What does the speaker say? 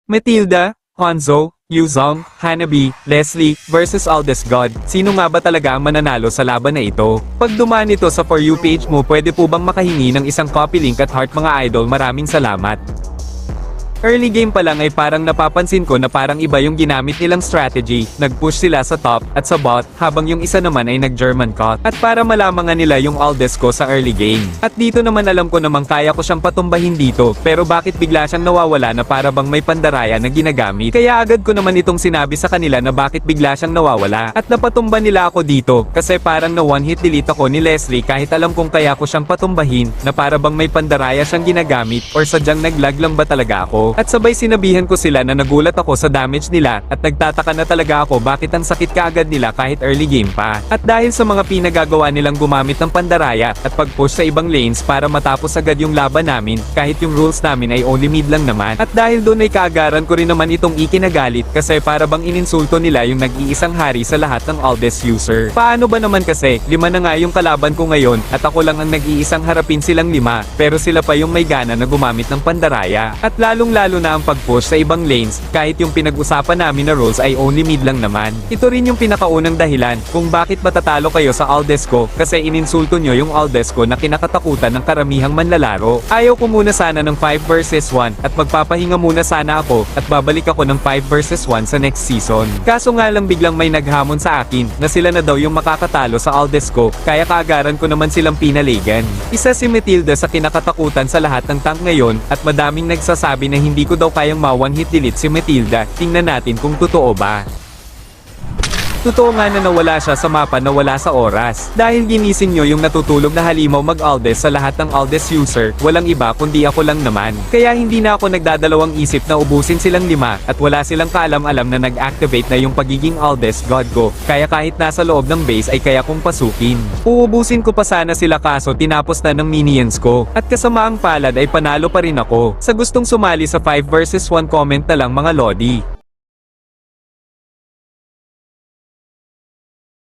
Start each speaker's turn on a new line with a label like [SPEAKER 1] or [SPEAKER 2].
[SPEAKER 1] Matilda, Hanzo, Yuzong, Hanabi, Leslie, versus Aldous God. Sino nga ba talaga ang mananalo sa laban na ito? Pag dumaan ito sa For You page mo, pwede po bang makahingi ng isang copy link at heart mga idol? Maraming salamat. Early game pa lang ay parang napapansin ko na parang iba yung ginamit nilang strategy. Nag-push sila sa top at sa bot, habang yung isa naman ay nag-German cut. At para malaman nga nila yung Aldous ko sa early game. At dito naman alam ko namang kaya ko siyang patumbahin dito, pero bakit bigla siyang nawawala na para bang may pandaraya na ginagamit? Kaya agad ko naman itong sinabi sa kanila na bakit bigla siyang nawawala. At napatumba nila ako dito, kasi parang na one hit delete ako ni Leslie kahit alam kong kaya ko siyang patumbahin, na para bang may pandaraya siyang ginagamit, or sadyang naglag lang ba talaga ako? At sabay sinabihan ko sila na nagulat ako sa damage nila, at nagtataka na talaga ako bakit ang sakit kaagad nila kahit early game pa. At dahil sa mga pinagagawa nilang gumamit ng pandaraya, at pag-push sa ibang lanes para matapos agad yung laban namin, kahit yung rules namin ay only mid lang naman. At dahil doon ay kaagaran ko rin naman itong ikinagalit, kasi para bang ininsulto nila yung nag-iisang hari sa lahat ng Aldous user. Paano ba naman kasi, 5 na nga yung kalaban ko ngayon, at ako lang ang nag-iisang harapin silang 5, pero sila pa yung may gana na gumamit ng pandaraya. At lalong-lalo na ang pag-push sa ibang lanes, kahit yung pinag-usapan namin na rules ay only mid lang naman. Ito rin yung pinakaunang dahilan kung bakit matatalo kayo sa Aldous ko, kasi ininsulto nyo yung Aldous ko na kinakatakutan ng karamihang manlalaro. Ayaw ko muna sana ng 5 versus 1, at magpapahinga muna sana ako, at babalik ako ng 5 versus 1 sa next season. Kaso nga lang biglang may naghamon sa akin, na sila na daw yung makakatalo sa Aldous ko, kaya kaagaran ko naman silang pinaligan. Isa si Matilda sa kinakatakutan sa lahat ng tank ngayon, at madaming nagsasabi na hindi ko daw kayang ma-one hit delete si Matilda. Tingnan natin kung totoo ba. Totoo nga na nawala siya sa mapa na wala sa oras. Dahil ginising nyo yung natutulog na halimaw mag-Aldous sa lahat ng Aldous user, walang iba kundi ako lang naman. Kaya hindi na ako nagdadalawang isip na ubusin silang 5, at wala silang kaalam-alam na nag-activate na yung pagiging Aldous God ko. Kaya kahit nasa loob ng base ay kaya kong pasukin. Uubusin ko pa sana sila, kaso tinapos na ng minions ko. At kasamaang palad ay panalo pa rin ako. Sa gustong sumali sa 5 versus 1, comment na lang mga lodi.